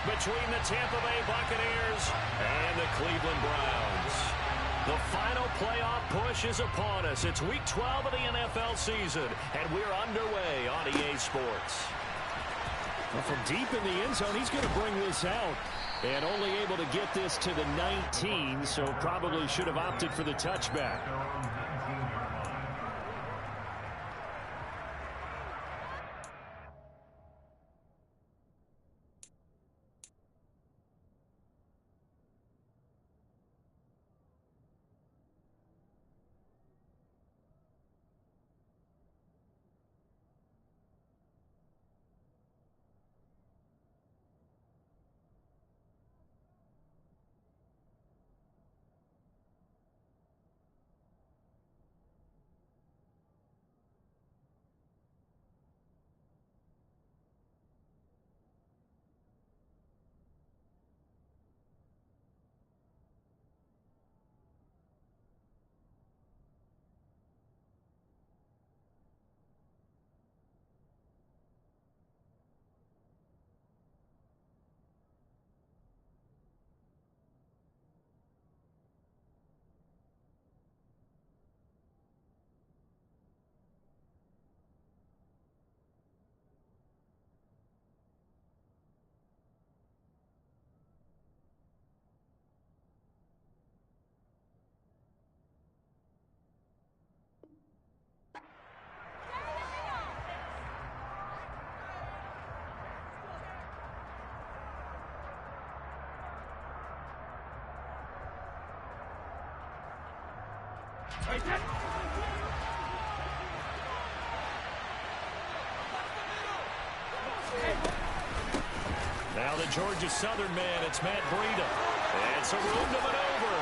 between the Tampa Bay Buccaneers and the Cleveland Browns. The final playoff push is upon us. It's Week 12 of the NFL season, and we're underway on EA Sports. Well, from deep in the end zone, he's going to bring this out. And only able to get this to the 19, so probably should have opted for the touchback. Now the Georgia Southern man, it's Matt Breida. And some room to maneuver.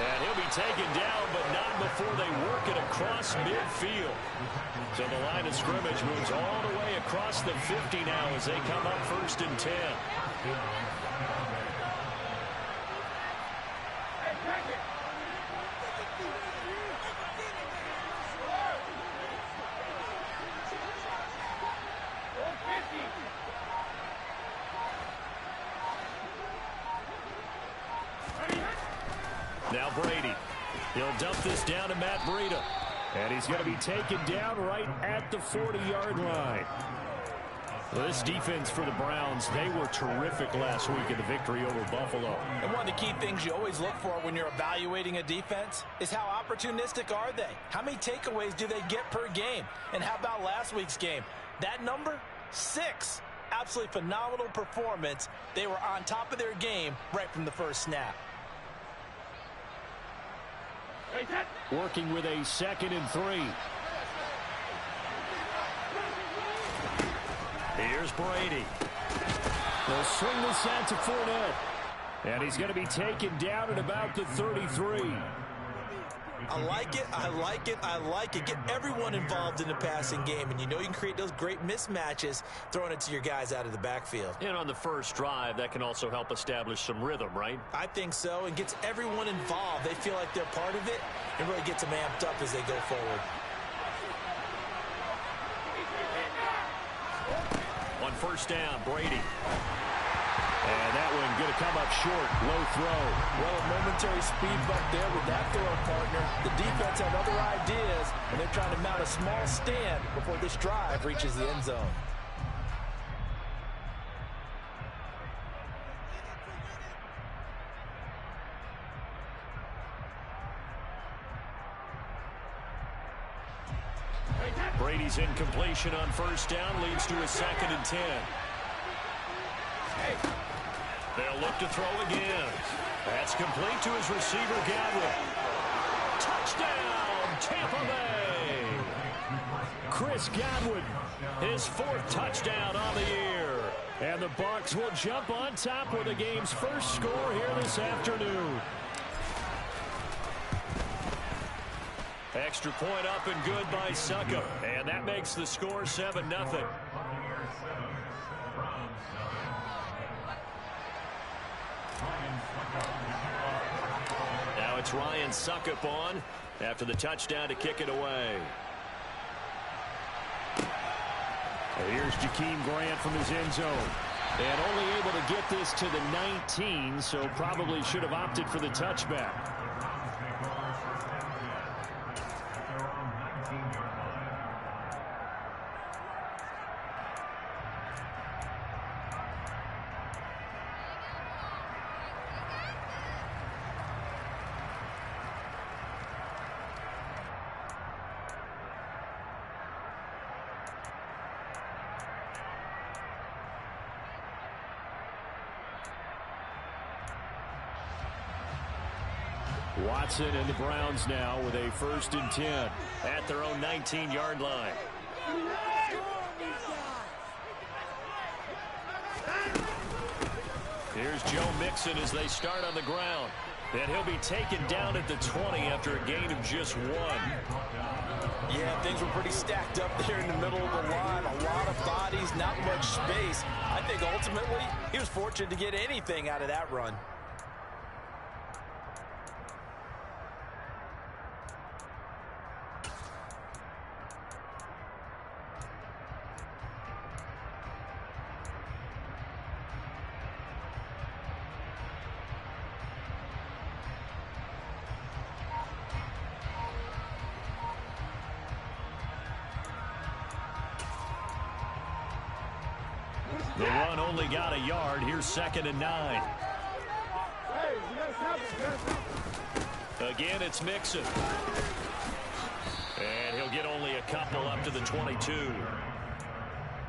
And he'll be taken down, but not before they work it across midfield. So the line of scrimmage moves all the way across the 50 now as they come up 1st and 10. Now Brady. He'll dump this down to Matt Breida. And he's going to be taken down right at the 40-yard line. Well, this defense for the Browns, they were terrific last week in the victory over Buffalo. And one of the key things you always look for when you're evaluating a defense is how opportunistic are they? How many takeaways do they get per game? And how about last week's game? That number, 6. Absolutely phenomenal performance. They were on top of their game right from the first snap. Working with a 2nd and 3. Here's Brady. They'll swing this out to Fournette. And he's going to be taken down at about the 33. I like it, I like it, I like it. Get everyone involved in the passing game, and you know you can create those great mismatches throwing it to your guys out of the backfield. And on the first drive, that can also help establish some rhythm, right? I think so, and gets everyone involved. They feel like they're part of it, and really gets them amped up as they go forward. On 1st down, Brady. And that one going to come up short. Low throw. Well, a momentary speed bump there with that throw partner. The defense had other ideas, and they're trying to mount a small stand before this drive reaches the end zone. Brady's incompletion on 1st down leads to a 2nd and 10. They'll look to throw again. That's complete to his receiver, Godwin. Touchdown, Tampa Bay! Chris Godwin, his 4th touchdown on the year. And the Bucs will jump on top with the game's first score here this afternoon. Extra point up and good by Succop. And that makes the score 7-0. Now it's Ryan Succop on after the touchdown to kick it away. And here's Jakeem Grant from his end zone. And only able to get this to the 19, so probably should have opted for the touchback. Watson and the Browns now with a 1st and 10 at their own 19-yard line. Here's Joe Mixon as they start on the ground. And he'll be taken down at the 20 after a gain of just 1. Yeah, things were pretty stacked up there in the middle of the line. A lot of bodies, not much space. I think ultimately he was fortunate to get anything out of that run. The run only got a yard. Here's 2nd and 9. Again, it's Mixon. And he'll get only a couple up to the 22.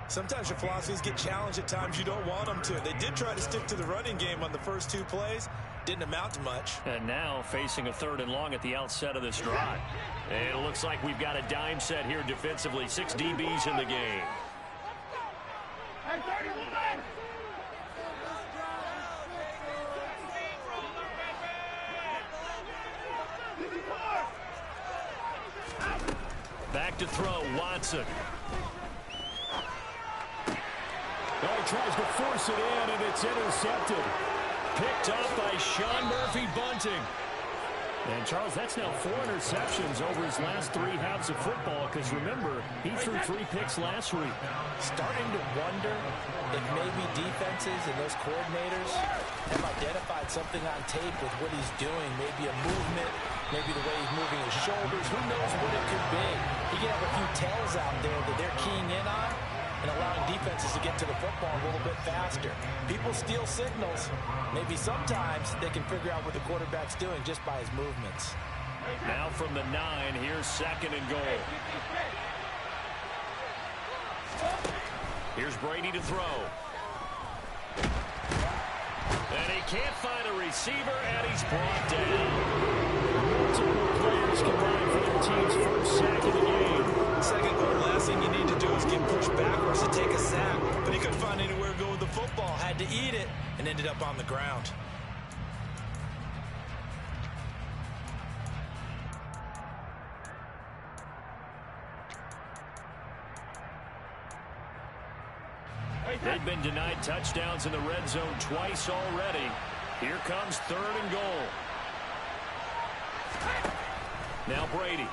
Sometimes your philosophies get challenged at times you don't want them to. They did try to stick to the running game on the first 2 plays. Didn't amount to much. And now facing a 3rd and long at the outset of this drive. And it looks like we've got a dime set here defensively. 6 DBs in the game. Back to throw, Watson. He tries to force it in, and it's intercepted. Picked up by Sean Murphy-Bunting. And, Charles, that's now 4 interceptions over his last 3 halves of football, because, remember, he threw 3 picks last week. Starting to wonder if maybe defenses and those coordinators have identified something on tape with what he's doing. Maybe a movement, maybe the way he's moving his shoulders. Who knows what it could be? He can have a few tells out there that they're keying in on and allowing defenses to get to the football a little bit faster. People steal signals. Maybe sometimes they can figure out what the quarterback's doing just by his movements. Now from the 9, here's 2nd and goal. Here's Brady to throw. And he can't find a receiver, and he's brought down. Multiple players combined for their team's first sack of the game. Second goal, last thing you need to do is get pushed backwards to take a sack. But he couldn't find anywhere to go with the football. Had to eat it and ended up on the ground. They've been denied touchdowns in the red zone twice already. Here comes 3rd and goal. Now Brady.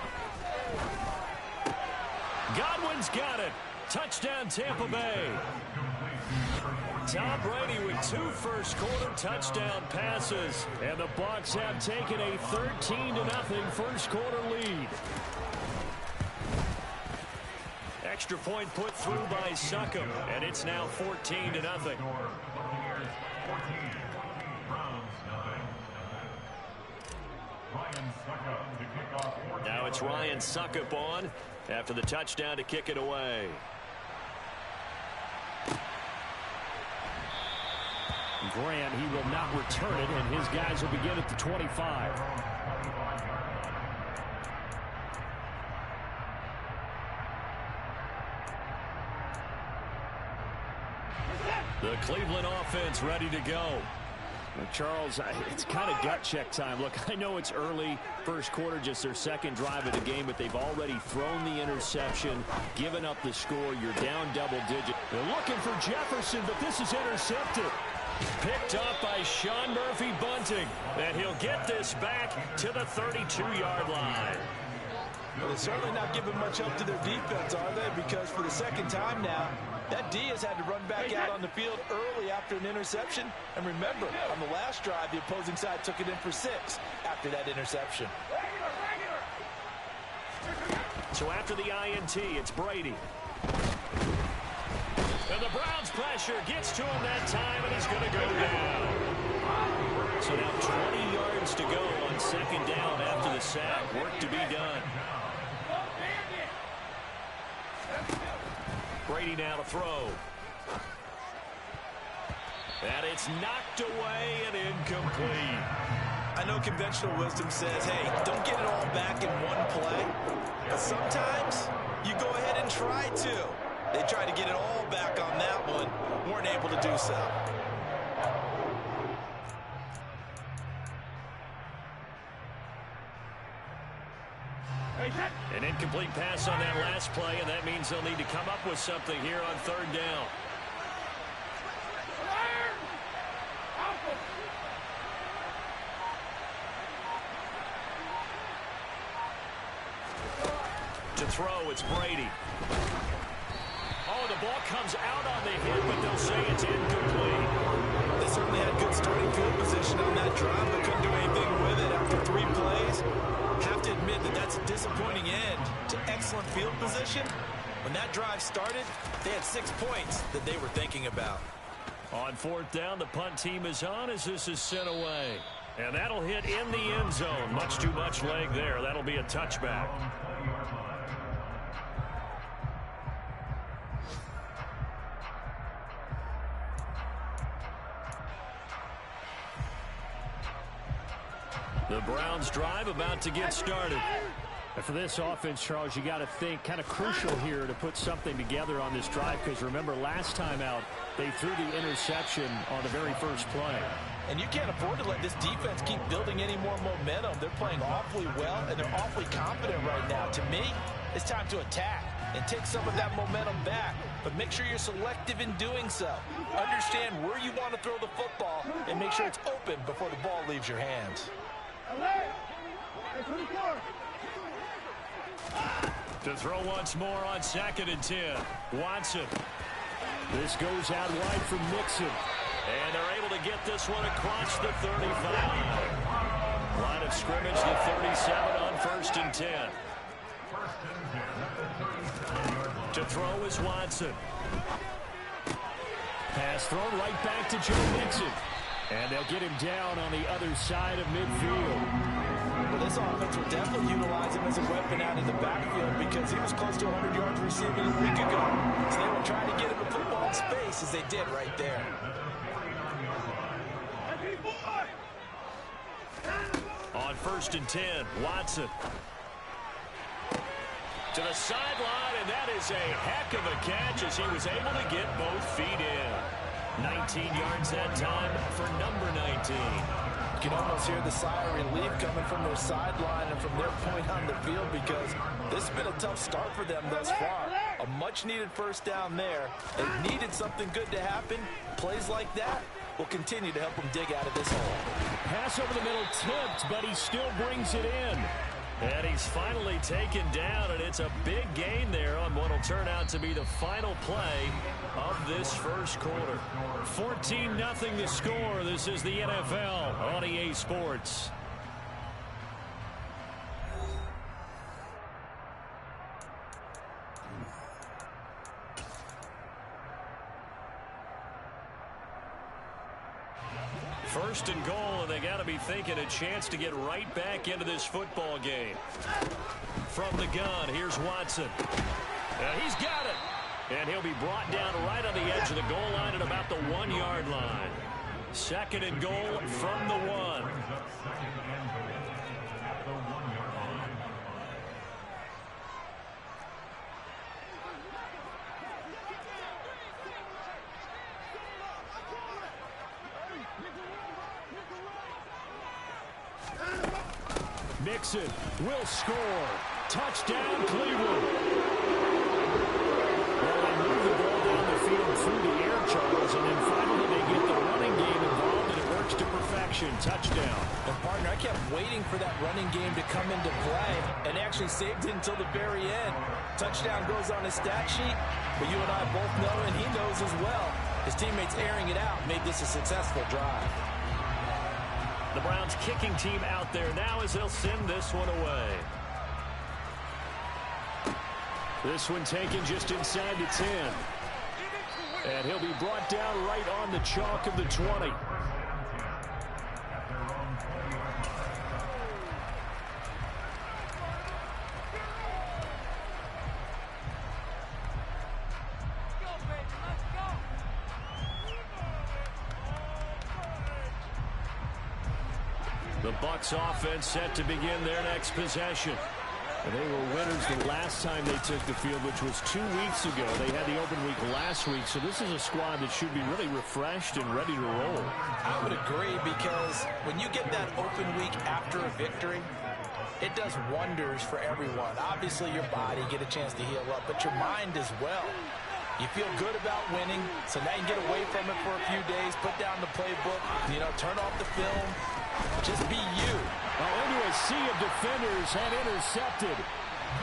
Godwin's got it. Touchdown, Tampa Bay. Tom Brady with 2 first-quarter touchdown passes. And the Bucs have taken a 13-0 first-quarter lead. Extra point put through by Succop, and it's now 14-0. Now it's Ryan Succop on after the touchdown to kick it away. Grant, he will not return it, and his guys will begin at the 25. The Cleveland offense ready to go. Well, Charles, it's kind of gut check time. Look, I know it's early, first quarter, just their 2nd drive of the game, but they've already thrown the interception, given up the score. You're down double digit. They're looking for Jefferson, but this is intercepted. Picked up by Sean Murphy-Bunting, and he'll get this back to the 32-yard line. Well, they're certainly not giving much up to their defense, are they? Because for the 2nd time now, That D has had to run back out on the field early after an interception. And remember, on the last drive, the opposing side took it in for 6 after that interception. So after the INT, it's Brady. And the Browns pressure gets to him that time, and he's going to go down. So now 20 yards to go on second down after the sack. Work to be done. Brady now to throw. And it's knocked away and incomplete. I know conventional wisdom says, hey, don't get it all back in one play. But sometimes you go ahead and try to. They tried to get it all back on that one. Weren't able to do so. An incomplete pass on that last play, and that means they'll need to come up with something here on third down. To throw, it's Brady. Oh, the ball comes out on the hit, but they'll say it's incomplete. They certainly had good starting field position on that drive, but couldn't do anything with it after 3 plays. Have to admit that that's a disappointing end to excellent field position. When that drive started, they had 6 points that they were thinking about. On fourth down, the punt team is on as this is sent away. And that'll hit in the end zone. Much too much leg there. That'll be a touchback. The Browns drive about to get started. And for this offense, Charles, you got to think kind of crucial here to put something together on this drive, because remember last time out they threw the interception on the very first play. And you can't afford to let this defense keep building any more momentum. They're playing awfully well, and they're awfully confident right now. To me, it's time to attack and take some of that momentum back. But make sure you're selective in doing so. Understand where you want to throw the football and make sure it's open before the ball leaves your hands. To throw once more on 2nd and 10. Watson. This goes out wide from Mixon. And they're able to get this one across the 35. Line of scrimmage, the 37 on 1st and 10. To throw is Watson. Pass thrown right back to Joe Mixon. And they'll get him down on the other side of midfield. Well, this offense will definitely utilize him as a weapon out of the backfield because he was close to 100 yards receiving a week ago. So they will try to get him the football in space as they did right there. On 1st and 10, Watson. To the sideline, and that is a heck of a catch as he was able to get both feet in. 19 yards that time for number 19. You can almost hear the sigh of relief coming from their sideline and from their point on the field because this has been a tough start for them thus far. A much-needed first down there. They needed something good to happen. Plays like that will continue to help them dig out of this hole. Pass over the middle tipped, but he still brings it in. And he's finally taken down, and it's a big gain there on what will turn out to be the final play of this first quarter. 14-0 the score. This is the NFL on EA Sports. First and goal, and they got to be thinking a chance to get right back into this football game. From the gun, here's Watson. And he's got it. And he'll be brought down right on the edge of the goal line at about the 1-yard line. 2nd and goal from the 1. Mixon will score. Touchdown, Cleveland. Well, they move the ball down the field through the air, Charles, and then finally they get the running game involved, and it works to perfection. interception. Touchdown. And partner, I kept waiting for that running game to come into play and actually saved it until the very end. Touchdown goes on his stat sheet, but you and I both know, and he knows as well, his teammates airing it out made this a successful drive. The Browns kicking team out there now as they'll send this one away. This one taken just inside the 10. And he'll be brought down right on the chalk of the 20. The Bucs offense set to begin their next possession. And they were winners the last time they took the field, which was 2 weeks ago. They had the open week last week, so this is a squad that should be really refreshed and ready to roll. I would agree, because when you get that open week after a victory, it does wonders for everyone. Obviously, your body, get a chance to heal up, but your mind as well. You feel good about winning, so now you can get away from it for a few days, put down the playbook, turn off the film, just be you. Into a sea of defenders and intercepted.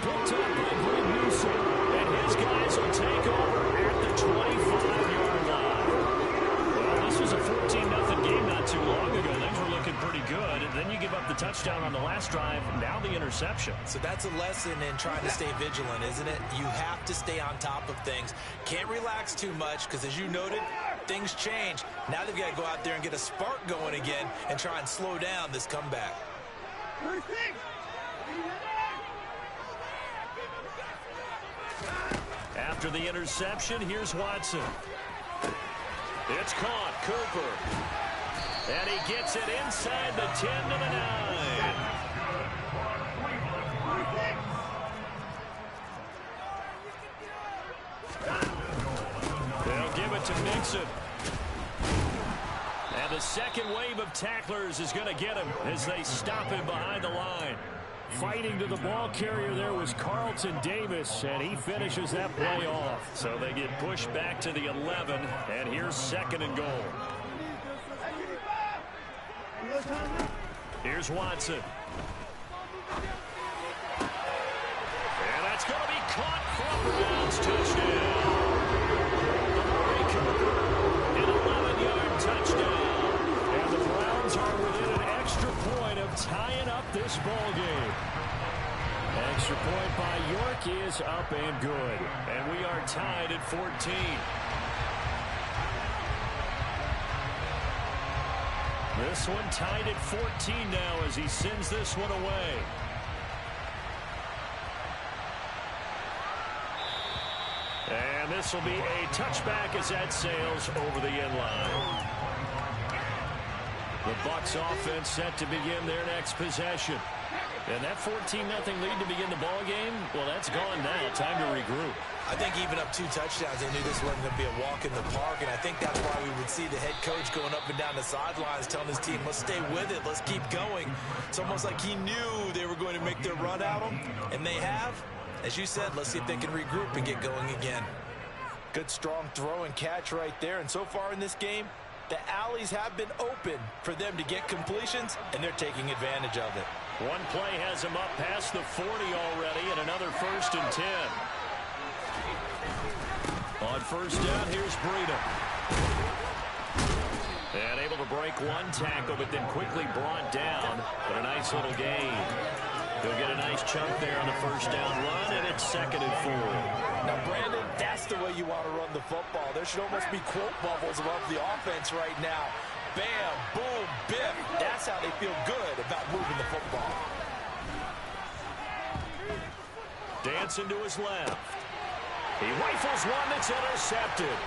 Picked up by Greg Newsome. And his guys will take over at the 25-yard line. Well, this was a 14-0 game not too long ago. Things were looking pretty good. And then you give up the touchdown on the last drive. Now the interception. So that's a lesson in trying to stay vigilant, isn't it? You have to stay on top of things. Can't relax too much, because as you noted, things change. Now they've got to go out there and get a spark going again and try and slow down this comeback. After the interception, here's Watson. It's caught. Cooper. And he gets it inside the 10 to the 9. They'll give it to Mixon. And the second wave of tacklers is going to get him as they stop him behind the line. Fighting to the ball carrier there was Carlton Davis, and he finishes that play off. So they get pushed back to the 11, and here's 2nd and goal. Here's Watson. And that's going to be caught from bounds. Touchdown. An 11-yard touchdown. And the Browns are within an extra point of tying up this ball game. Extra point by York is up and good. And we are tied at 14. This one tied at 14 now as he sends this one away. And this will be a touchback as that sails over the end line. The Bucs offense set to begin their next possession. And that 14-0 lead to begin the ball game, well, that's gone now. Time to regroup. I think even up 2 touchdowns, they knew this wasn't going to be a walk in the park, and I think that's why we would see the head coach going up and down the sidelines telling his team, let's stay with it, let's keep going. It's almost like he knew they were going to make their run at him, and they have. As you said, let's see if they can regroup and get going again. Good, strong throw and catch right there, and so far in this game, the alleys have been open for them to get completions, and they're taking advantage of it. One play has him up past the 40 already, and another 1st and 10. On 1st down, here's Breida. And able to break one tackle, but then quickly brought down. But a nice little gain. He'll get a nice chunk there on the 1st down run, and it's 2nd and 4. Now, Brandon, that's the way you want to run the football. There should almost be quote bubbles above the offense right now. Bam, boom, biff. That's how they feel good about moving the football. Dancing to his left. He rifles one that's intercepted.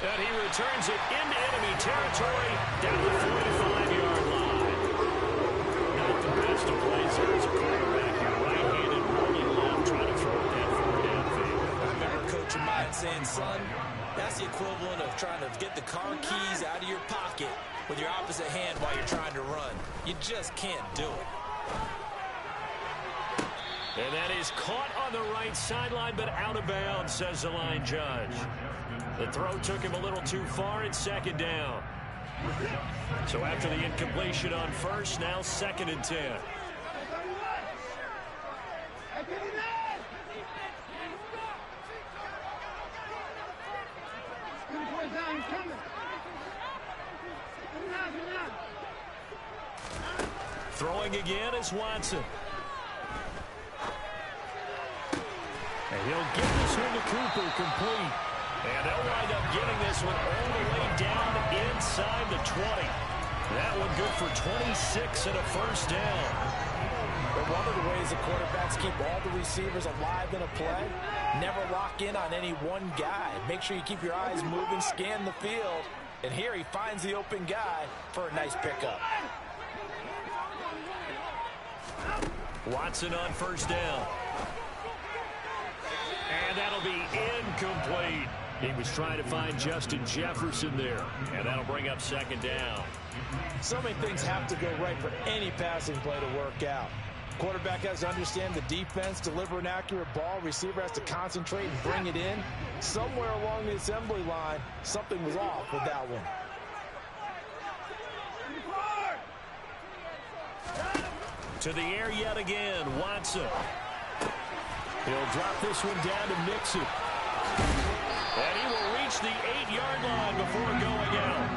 And he returns it into enemy territory down the 45-yard line. Not the best of plays there as a quarterback. You're right-handed, rolling left, trying to throw it that far downfield. I remember Coach of mine saying, son, that's the equivalent of trying to get the car keys out of your pocket with your opposite hand while you're trying to run. You just can't do it. And that is caught on the right sideline, but out of bounds, says the line judge. The throw took him a little too far. It's second down. So after the incompletion on first, now 2nd and 10. Throwing again is Watson. And he'll get this one to Cooper, complete. And they'll wind up getting this one all the way down inside the 20. That one good for 26 and a first down. But one of the ways the quarterbacks keep all the receivers alive in a play, never lock in on any one guy. Make sure you keep your eyes moving, scan the field. And here he finds the open guy for a nice pickup. Watson on first down. And that'll be incomplete. He was trying to find Justin Jefferson there. And that'll bring up 2nd down. So many things have to go right for any passing play to work out. Quarterback has to understand the defense, deliver an accurate ball. Receiver has to concentrate and bring it in. Somewhere along the assembly line, something was off with that one. To the air yet again, Watson. He'll drop this one down to Mixon. And he will reach the 8-yard line before going out.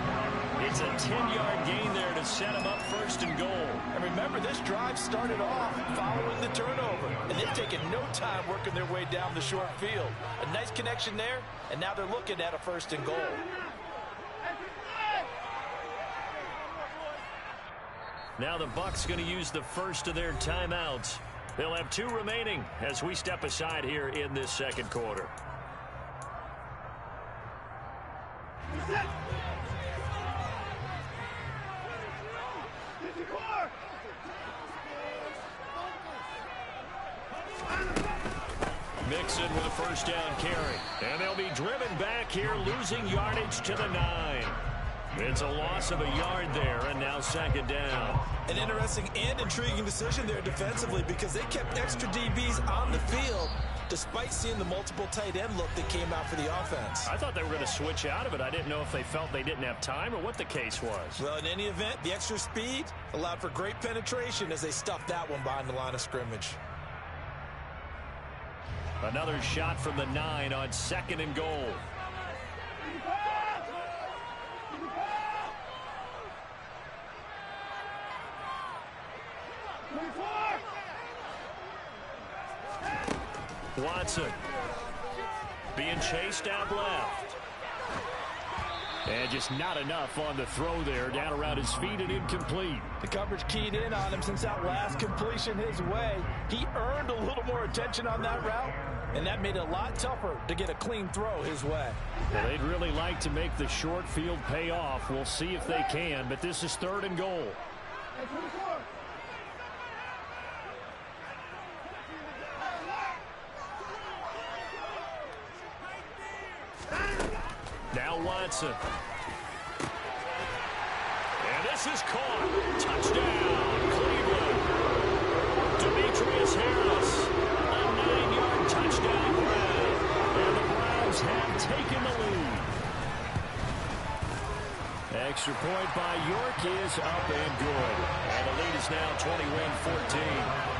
It's a 10-yard gain there to set him up 1st and goal. And remember, this drive started off following the turnover. And they've taken no time working their way down the short field. A nice connection there, and now they're looking at a 1st and goal. Now the Bucs going to use the first of their timeouts. They'll have 2 remaining as we step aside here in this 2nd quarter. Mixon with a first down carry. And they'll be driven back here, losing yardage to the 9. It's a loss of a yard there, and now 2nd down. An interesting and intriguing decision there defensively because they kept extra DBs on the field despite seeing the multiple tight end look that came out for the offense. I thought they were going to switch out of it. I didn't know if they felt they didn't have time or what the case was. Well, in any event, the extra speed allowed for great penetration as they stuffed that one behind the line of scrimmage. Another shot from the 9 on 2nd and goal. Watson being chased out left. And just not enough on the throw there, down around his feet and incomplete. The coverage keyed in on him since that last completion his way. He earned a little more attention on that route, and that made it a lot tougher to get a clean throw his way. Well, they'd really like to make the short field pay off. We'll see if they can, but this is 3rd and goal. Now Watson. And this is caught. Touchdown, Cleveland. Demetrius Harris. A 9-yard touchdown grab. And the Browns have taken the lead. Extra point by York is up and good. And the lead is now 21-14.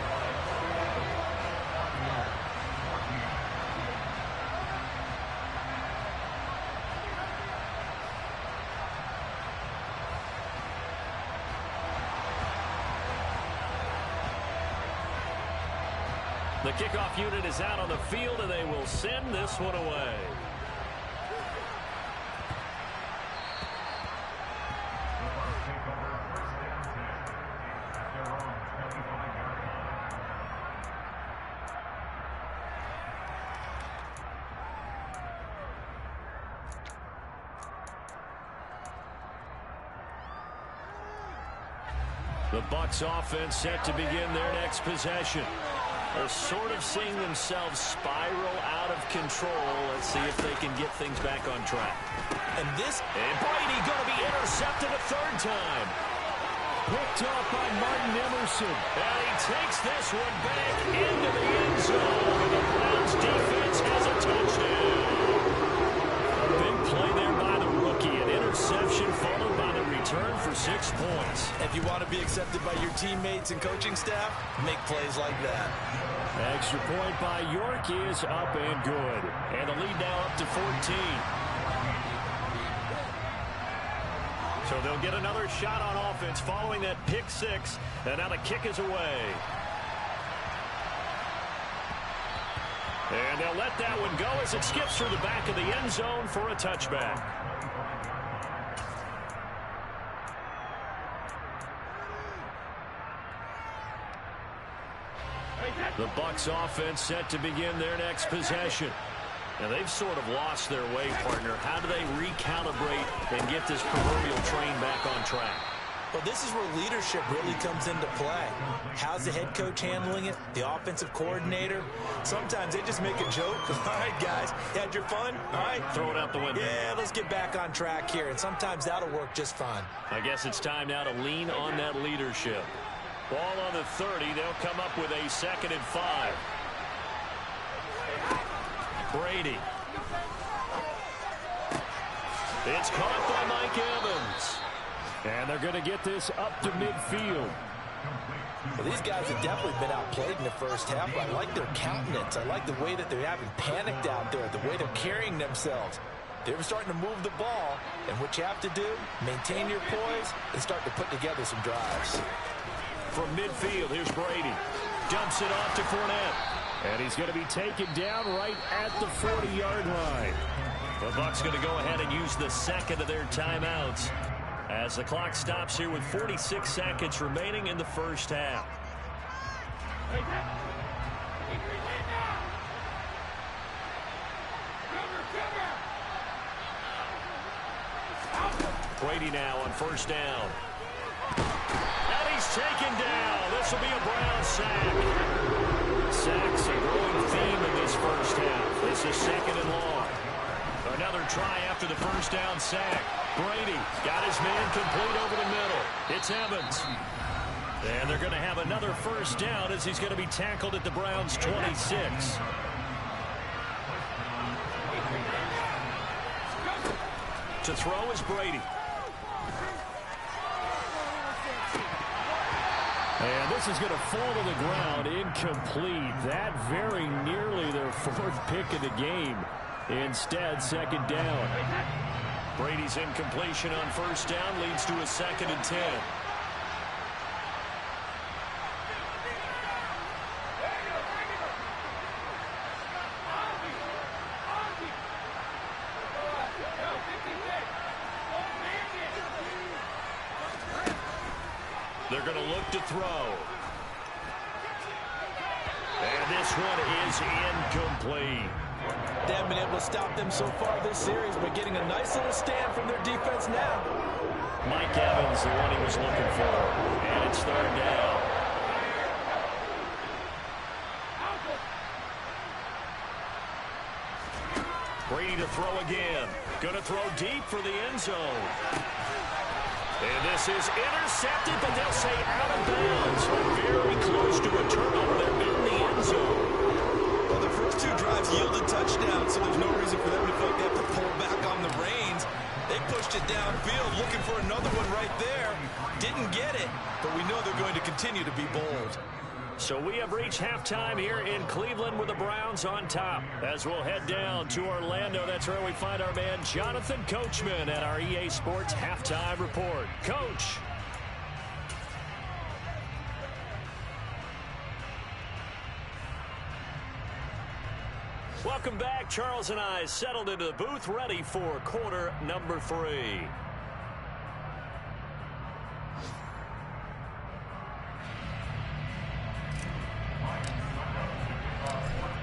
The kickoff unit is out on the field, and they will send this one away. The Bucs offense set to begin their next possession. They're sort of seeing themselves spiral out of control. Let's see if they can get things back on track. And Brady going to be intercepted a 3rd time. picked off by Martin Emerson. And he takes this one back into the end zone. And the Browns defense has a touchdown. A big play there by the rookie. An interception followed by the return for 6 points. If you want to be accepted by your teammates and coaching staff, make plays like that. Extra point by York is up and good. And the lead now up to 14. So they'll get another shot on offense following that pick six. And now the kick is away. And they'll let that one go as it skips through the back of the end zone for a touchback. The Bucs offense set to begin their next possession. Now, they've sort of lost their way, partner. How do they recalibrate and get this proverbial train back on track? Well, this is where leadership really comes into play. How's the head coach handling it? The offensive coordinator? Sometimes they just make a joke. All right, guys, you had your fun? All right. Throw it out the window. Yeah, let's get back on track here. And sometimes that'll work just fine. I guess it's time now to lean on that leadership. Ball on the 30. They'll come up with a 2nd and 5. Brady. It's caught by Mike Evans. And they're going to get this up to midfield. Well, these guys have definitely been outplayed in the first half. I like their countenance. I like the way that they're having panicked out there, the way they're carrying themselves. They're starting to move the ball, and what you have to do, maintain your poise and start to put together some drives. From midfield, here's Brady. Dumps it off to Fournette. And he's going to be taken down right at the 40-yard line. The Bucs going to go ahead and use the second of their timeouts as the clock stops here with 46 seconds remaining in the first half. Brady now on first down. And he's taken down. This will be a Brown sack. Sacks a growing theme in this first half. This is 2nd and long. Another try after the first down sack. Brady got his man complete over the middle. It's Evans. And they're going to have another first down as he's going to be tackled at the Browns' 26. To throw is Brady. And this is going to fall to the ground incomplete. That very nearly their 4th pick of the game. Instead, 2nd down. Brady's incompletion on first down leads to a 2nd and 10. They're going to look to throw. And this one is incomplete. They haven't been able to stop them so far this series, but getting a nice little stand from their defense now. Mike Evans, the one he was looking for. And it's 3rd down. Brady to throw again. Going to throw deep for the end zone. And this is intercepted, but they'll say out of bounds. Very close to a turnover. They're in the end zone. Well, the first 2 drives yielded touchdowns, so there's no reason for them to feel like they have to pull back on the reins. They pushed it downfield, looking for another one right there. Didn't get it, but we know they're going to continue to be bold. So we have reached halftime here in Cleveland with the Browns on top. As we'll head down to Orlando, that's where we find our man Jonathan Coachman at our EA Sports Halftime Report. Coach. Welcome back. Charles and I settled into the booth, ready for quarter number 3.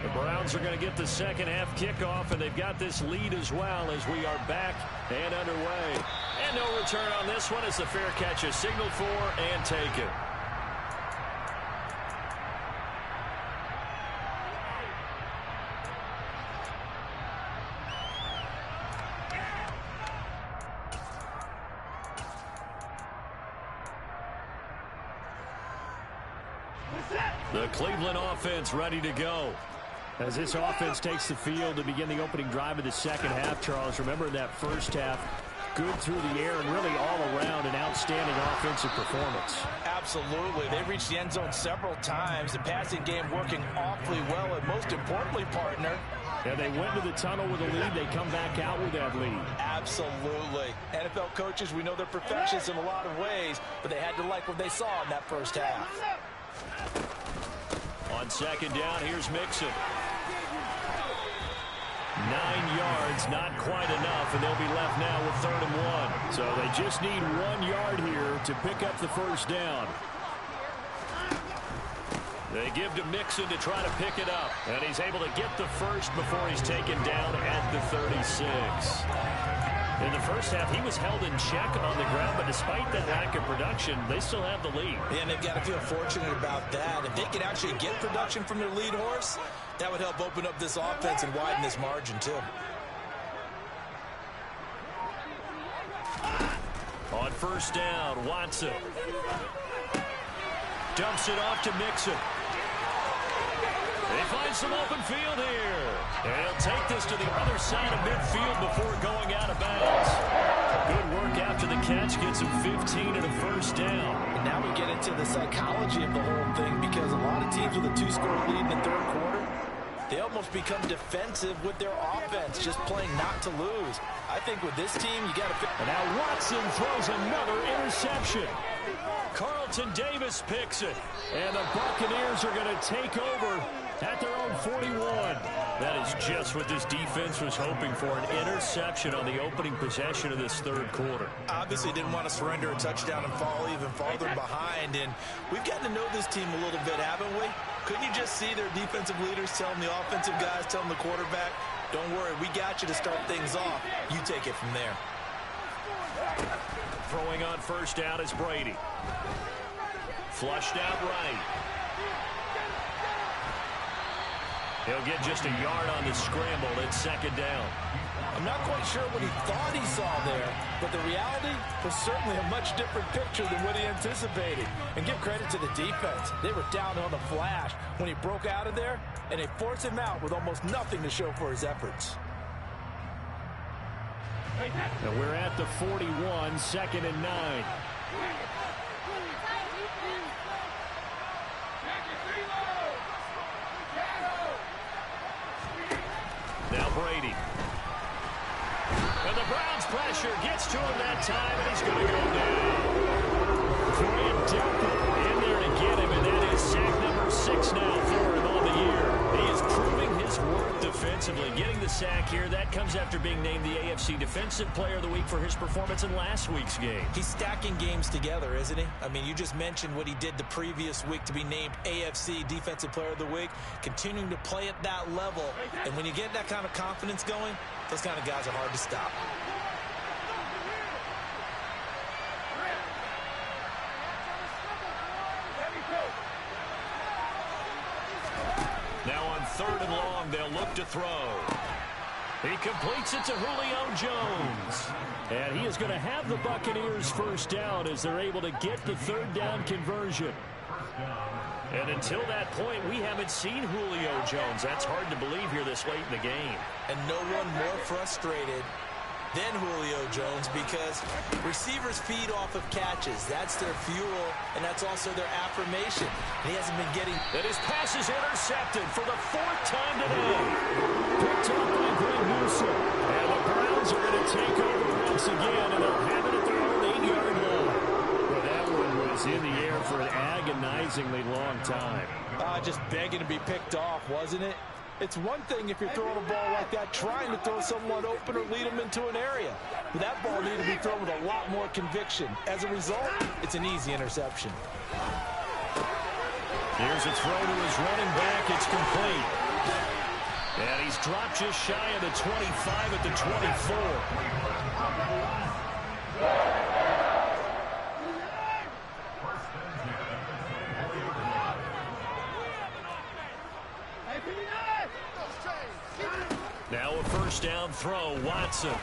The Browns are going to get the second half kickoff, and they've got this lead as well as we are back and underway. And no return on this one as the fair catch is signaled for and taken. The Cleveland offense ready to go. As this offense takes the field to begin the opening drive of the second half, Charles, remember that first half, good through the air and really all around an outstanding offensive performance. Absolutely. They reached the end zone several times. The passing game working awfully well, and most importantly, partner, yeah, they went to the tunnel with a lead. They come back out with that lead. Absolutely. NFL coaches, we know they're perfectionists in a lot of ways, but they had to like what they saw in that first half. On second down, here's Mixon. 9 yards, not quite enough, and they'll be left now with 3rd and 1. So they just need 1 yard here to pick up the first down. They give to Mixon to try to pick it up, and he's able to get the first before he's taken down at the 36. In the first half, he was held in check on the ground, but despite that lack of production, they still have the lead. Yeah, and they've got to feel fortunate about that. If they can actually get production from their lead horse, that would help open up this offense and widen this margin, too. On first down, Watson dumps it off to Mixon. They find some open field here. And he'll take this to the other side of midfield before going out of bounds. Good work after the catch. Gets him 15 and a first down. And now we get into the psychology of the whole thing, because a lot of teams with a 2-score lead in the third quarter, they almost become defensive with their offense, just playing not to lose. I think with this team, you got to... And now Watson throws another interception. Carlton Davis picks it. And the Buccaneers are going to take over at their own 41. That is just what this defense was hoping for, an interception on the opening possession of this third quarter. Obviously didn't want to surrender a touchdown and fall even farther behind. And we've gotten to know this team a little bit, haven't we? Couldn't you just see their defensive leaders telling the offensive guys, telling the quarterback, don't worry, we got you to start things off. You take it from there. Throwing on first down is Brady. Flushed out right. He'll get just a yard on the scramble. It's second down. I'm not quite sure what he thought he saw there, but the reality was certainly a much different picture than what he anticipated. And give credit to the defense. They were down on the flash when he broke out of there, and they forced him out with almost nothing to show for his efforts. And we're at the 41, 2nd and 9. Now Brady. And the Browns pressure gets to him that time, and he's going to go down. Grant Delpit in there to get him, and that is sack number 6 now for him on the year. He is proving his worth defensively. Getting the sack here, that comes after being named the AFC Defensive Player of the Week for his performance in last week's game. He's stacking games together, isn't he? I mean, you just mentioned what he did the previous week to be named AFC Defensive Player of the Week, continuing to play at that level. And when you get that kind of confidence going, those kind of guys are hard to stop. Now on 3rd and long, they'll look to throw. He completes it to Julio Jones. And he is going to have the Buccaneers first down as they're able to get the 3rd down conversion. And until that point, we haven't seen Julio Jones. That's hard to believe here this late in the game. And no one more frustrated than Julio Jones, because receivers feed off of catches. That's their fuel, and that's also their affirmation. And he hasn't been getting... And his pass is intercepted for the 4th time today. Picked up by Greg Newsome. And the Browns are going to take over once again, and they'll have it at their own 8-yard line. Well, that one was in the air for an agonizingly long time. Just begging to be picked off, wasn't it? It's one thing if you're throwing a ball like that, trying to throw someone open or lead them into an area. But that ball needed to be thrown with a lot more conviction. As a result, it's an easy interception. Here's a throw to his running back. It's complete. And he's dropped just shy of the 25 at the 24. Now a first down throw, Watson.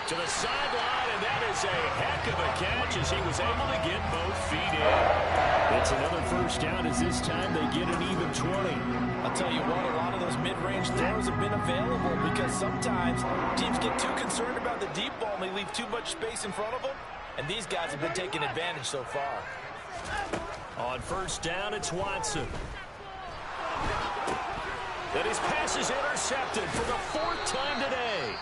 To the sideline, and that is was a heck of a catch as he was able to get both feet in. It's another first down as this time they get an even 20. I'll tell you what, a lot of those mid-range throws have been available because sometimes teams get too concerned about the deep ball and they leave too much space in front of them, and these guys have been taking advantage so far. On first down, it's Watson. And his pass is intercepted for the 4th time today.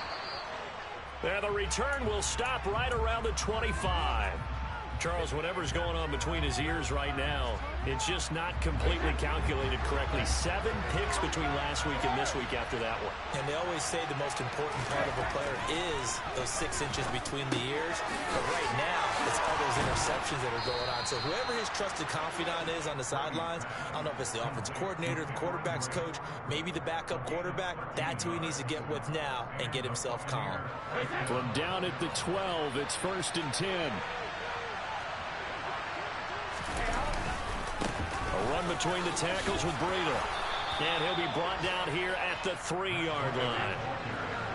And the return will stop right around the 25. Charles, whatever's going on between his ears right now, it's just not completely calculated correctly. 7 picks between last week and this week after that one. And they always say the most important part of a player is those 6 inches between the ears. But right now, it's all those interceptions that are going on. So whoever his trusted confidant is on the sidelines, I don't know if it's the offensive coordinator, the quarterback's coach, maybe the backup quarterback, that's who he needs to get with now and get himself calm. From down at the 12, it's 1st and 10. A run between the tackles with Breida. And he'll be brought down here at the 3-yard line.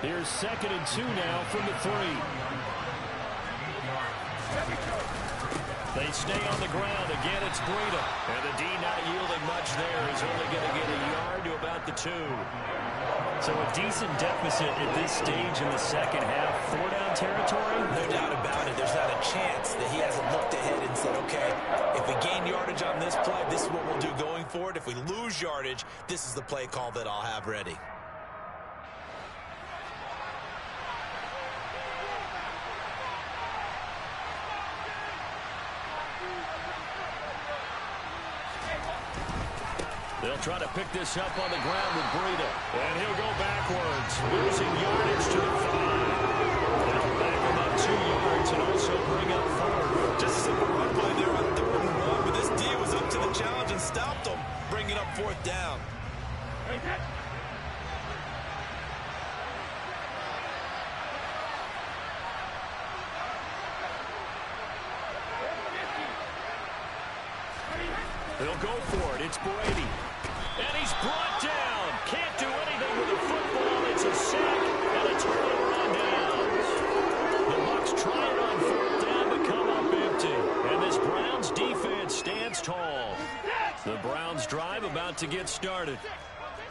Here's 2nd and 2 now from the 3. They stay on the ground. Again, it's Breida. And the D not yielding much there. He's only going to get a yard to about the 2. So a decent deficit at this stage in the second half. 4-down territory? No doubt about it. There's not a chance that he hasn't looked ahead and said, okay, if we gain yardage on this play, this is what we'll do going forward. If we lose yardage, this is the play call that I'll have ready. They'll try to pick this up on the ground with Breida. And he'll go backwards, losing yardage to the 5. They'll back him up 2 yards and also bring up 4. Just a simple run play there on 3rd and 1, but this D was up to the challenge and stopped them, bringing up 4th down. They'll go for it. It's Brady. And he's brought down. Can't do anything with the football. It's a sack and a turnover on downs. The Bucs try it on 4th down but come up empty. And this Browns defense stands tall. The Browns drive about to get started.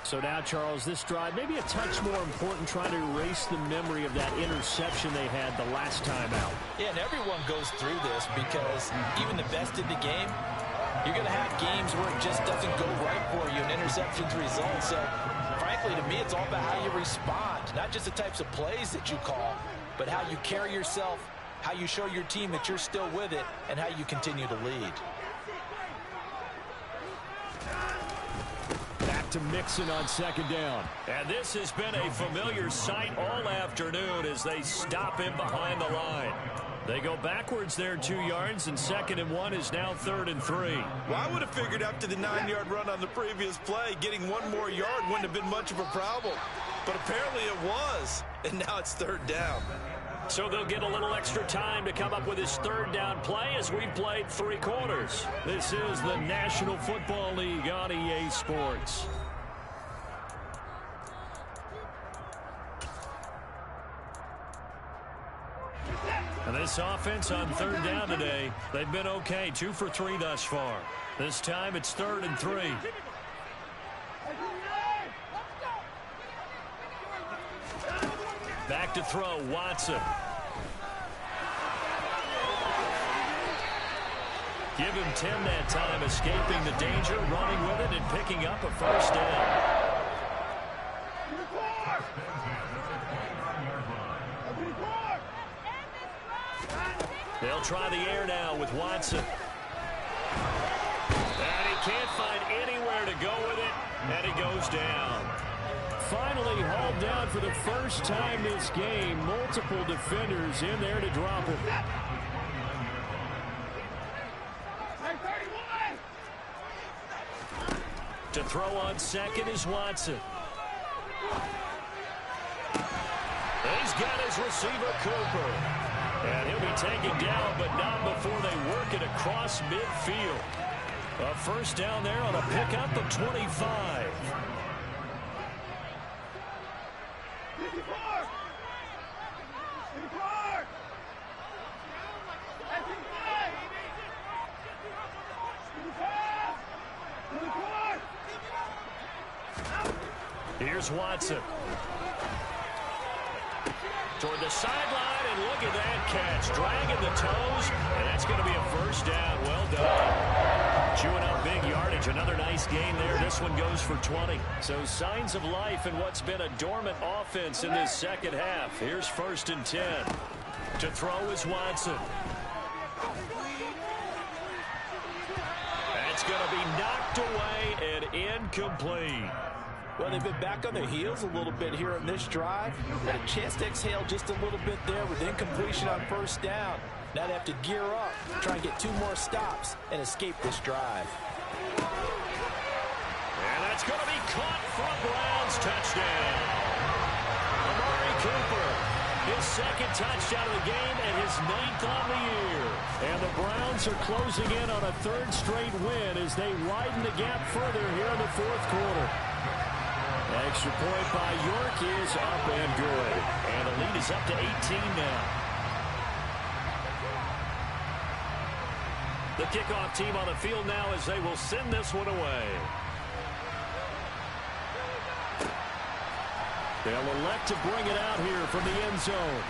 So now, Charles, this drive maybe a touch more important, trying to erase the memory of that interception they had the last time out. Yeah, and everyone goes through this because even the best in the game, you're going to have games where it just doesn't go right for you, and interceptions result. So, frankly, to me, it's all about how you respond, not just the types of plays that you call, but how you carry yourself, how you show your team that you're still with it, and how you continue to lead. Back to Mixon on 2nd down. And this has been a familiar sight all afternoon as they stop him behind the line. They go backwards there 2 yards, and 2nd and 1 is now 3rd and 3. Well, I would have figured after the 9-yard run on the previous play, getting 1 more yard wouldn't have been much of a problem. But apparently it was, and now it's 3rd down. So they'll get a little extra time to come up with his 3rd down play as we've played 3 quarters. This is the National Football League on EA Sports. And this offense on 3rd down today, they've been okay. 2 for 3 thus far. This time it's 3rd and 3. Back to throw, Watson. Give him 10 that time, escaping the danger, running with it, and picking up a 1st down. They'll try the air now with Watson. And he can't find anywhere to go with it, and he goes down. Finally hauled down for the first time this game. Multiple defenders in there to drop him. To throw on 2nd is Watson. He's got his receiver, Cooper. And he'll be taken down, but not before they work it across midfield. A 1st down there on a pickup of 25. is Watson. Toward the sideline, and look at that catch. Dragging the toes, and that's going to be a first down. Well done. Chewing up big yardage. Another nice gain there. This one goes for 20. So signs of life in what's been a dormant offense in this second half. Here's 1st and 10. To throw is Watson. That's going to be knocked away and incomplete. Well, they've been back on their heels a little bit here on this drive. Had a chance to exhale just a little bit there with incompletion on 1st down. Now they have to gear up, try and get 2 more stops, and escape this drive. And that's going to be caught for a Browns touchdown. Amari Cooper, his 2nd touchdown of the game and his 9th on the year. And the Browns are closing in on a 3rd straight win as they widen the gap further here in the 4th quarter. Extra point by York is up and good. And the lead is up to 18 now. The kickoff team on the field now as they will send this one away. They'll elect to bring it out here from the end zone.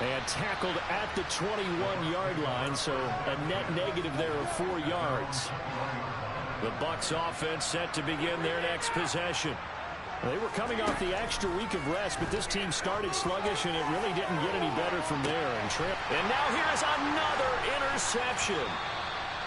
And tackled at the 21-yard line, so a net negative there of 4 yards. The Bucs offense set to begin their next possession. They were coming off the extra week of rest, but this team started sluggish, and it really didn't get any better from there. And now here's another interception.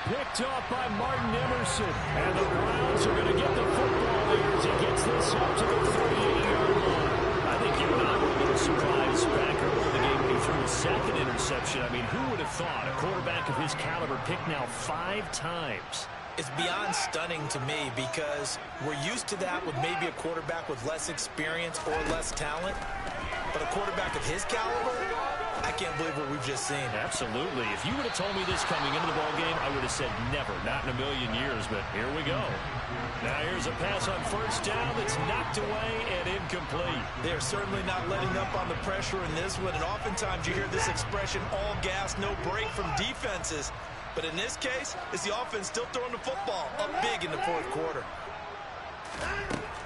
Picked off by Martin Emerson. And the Browns are going to get the football here as he gets this up to the 38-yard line. I think you and I were a little surprised back early in the game when he threw his 2nd interception. I mean, who would have thought a quarterback of his caliber picked now 5 times? It's beyond stunning to me because we're used to that with maybe a quarterback with less experience or less talent. But a quarterback of his caliber, I can't believe what we've just seen. Absolutely. If you would have told me this coming into the ballgame, I would have said never, not in a million years, but here we go. Now here's a pass on 1st down that's knocked away and incomplete. They're certainly not letting up on the pressure in this one, and oftentimes you hear this expression, all gas, no break from defenses. But in this case, it's the offense still throwing the football up big in the 4th quarter.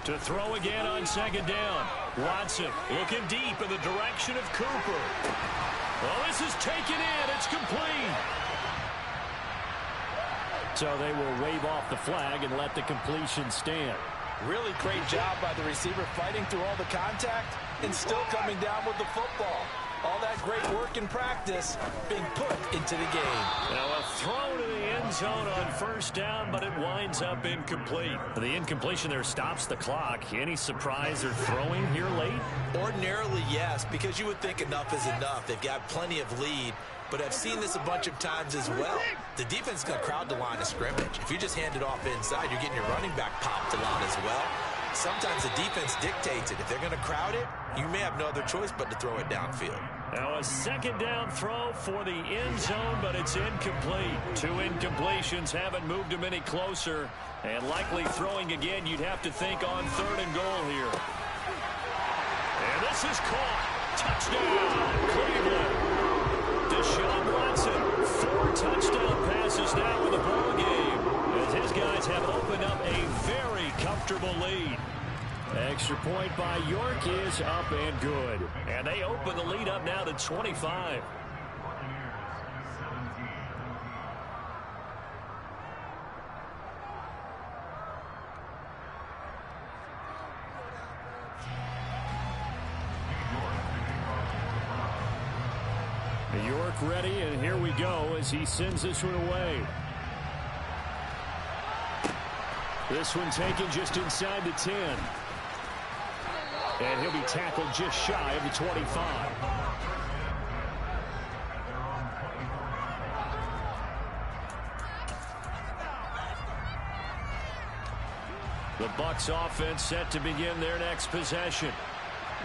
To throw again on 2nd down. Watson looking deep in the direction of Cooper. Well, this is taken in. It's complete. So they will wave off the flag and let the completion stand. Really great job by the receiver fighting through all the contact and still coming down with the football. All that great work in practice being put into the game. Now a throw to the end zone on 1st down, but it winds up incomplete. The incompletion there stops the clock. Any surprise they're throwing here late? Ordinarily, yes, because you would think enough is enough. They've got plenty of lead, but I've seen this a bunch of times as well. The defense is going to crowd the line of scrimmage. If you just hand it off inside, you're getting your running back popped a lot as well. Sometimes the defense dictates it. If they're going to crowd it, you may have no other choice but to throw it downfield. Now a 2nd down throw for the end zone, but it's incomplete. 2 incompletions haven't moved him any closer. And likely throwing again, you'd have to think on 3rd and goal here. And this is caught. Touchdown, Cleveland. Deshaun Watson, 4 touchdown passes now in the ball game, as his guys have opened up a very comfortable lead. Extra point by York is up and good. And they open the lead up now to 25. York ready, and here we go as he sends this one away. This one taken just inside the 10. And he'll be tackled just shy of the 25. The Bucs offense set to begin their next possession.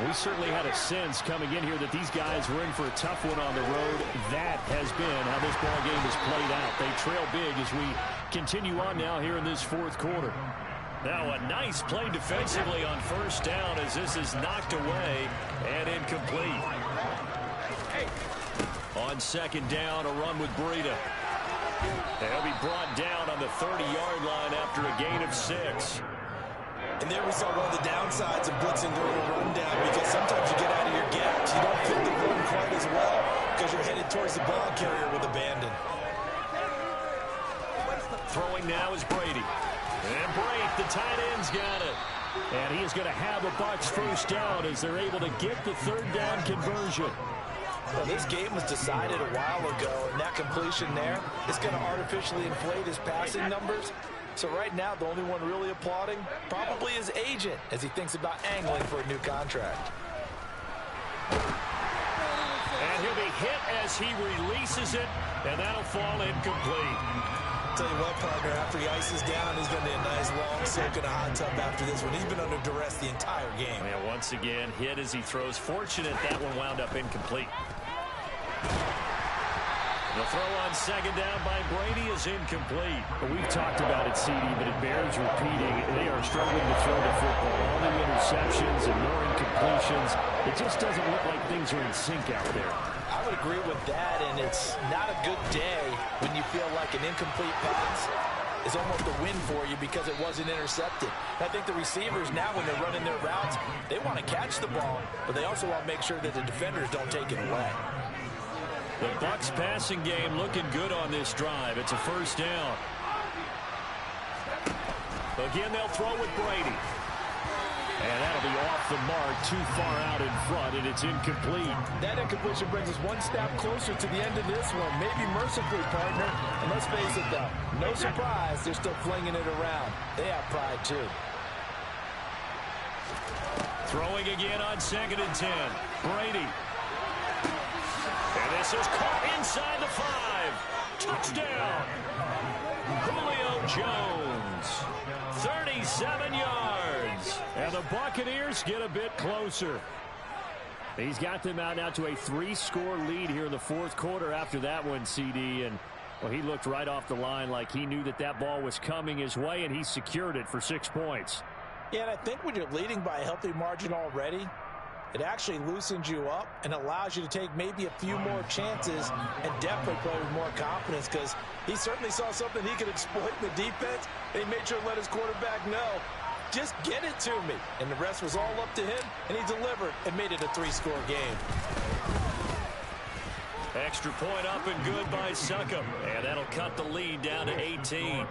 We certainly had a sense coming in here that these guys were in for a tough one on the road. That has been how this ball game has played out. They trail big as we continue on now here in this 4th quarter. Now a nice play defensively on 1st down as this is knocked away and incomplete. On 2nd down, a run with Breida. He'll be brought down on the 30-yard line after a gain of 6. And there we saw one of the downsides of blitzing during a rundown, because sometimes you get out of your gaps. You don't fit the run quite as well because you're headed towards the ball carrier with abandon. Throwing now is Brady. And Brate, the tight end's got it. And he is going to have a Bucs first down as they're able to get the third down conversion. Well, this game was decided a while ago, and that completion there is going to artificially inflate his passing numbers. So right now, the only one really applauding probably his agent as he thinks about angling for a new contract. And he'll be hit as he releases it, and that'll fall incomplete. Tell you what, partner, after he ices down, he's going to be a nice long soak in a hot tub after this one. He's been under duress the entire game. And once again, hit as he throws. Fortunate that one wound up incomplete. The throw on second down by Brady is incomplete. Well, we've talked about it, CD, but it bears repeating. They are struggling to throw the football. All the interceptions and more incompletions. It just doesn't look like things are in sync out there. I would agree with that, and it's not a good day when you feel like an incomplete pass is almost a win for you because it wasn't intercepted. I think the receivers now, when they're running their routes, they want to catch the ball, but they also want to make sure that the defenders don't take it away. The Bucs passing game looking good on this drive. It's a first down. Again, they'll throw with Brady. And that'll be off the mark, too far out in front, and it's incomplete. That incompletion brings us one step closer to the end of this one. Maybe mercifully, partner. And let's face it, though, no surprise, they're still flinging it around. They have pride, too. Throwing again on 2nd and 10. Brady. And this is caught inside the 5. Touchdown. Julio Jones. 37 yards. And the Buccaneers get a bit closer. He's got them out now to a 3-score lead here in the fourth quarter after that one, CD. And, well, he looked right off the line like he knew that that ball was coming his way, and he secured it for 6 points. Yeah, and I think when you're leading by a healthy margin already, it actually loosens you up and allows you to take maybe a few more chances and definitely play with more confidence, because he certainly saw something he could exploit in the defense, and he made sure to let his quarterback know, just get it to me. And the rest was all up to him, and he delivered and made it a 3-score game. Extra point up and good by Succop, and that'll cut the lead down to 18.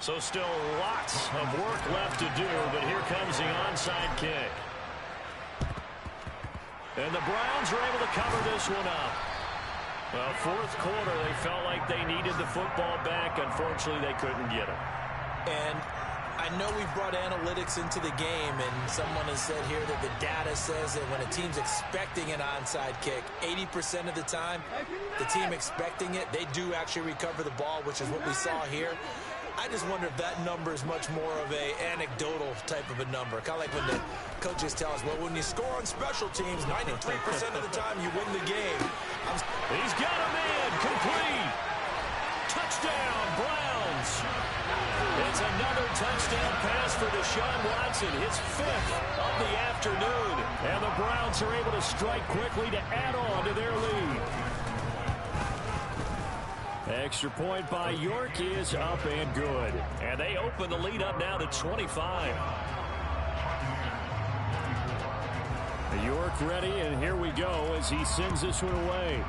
So still lots of work left to do, but here comes the onside kick. And the Browns are able to cover this one up. Well, fourth quarter, they felt like they needed the football back. Unfortunately, they couldn't get it. And I know we've brought analytics into the game, and someone has said here that the data says that when a team's expecting an onside kick, 80% of the time, the team expecting it, they do actually recover the ball, which is what we saw here. I just wonder if that number is much more of a anecdotal type of a number. Kind of like when the coaches tell us, well, when you score on special teams, 93% of the time you win the game. He's got a man, complete. Touchdown, Browns. It's another touchdown pass for Deshaun Watson, his 5th of the afternoon. And the Browns are able to strike quickly to add on to their lead. Extra point by York is up and good. And they open the lead up now to 25. York ready, and here we go as he sends this one away.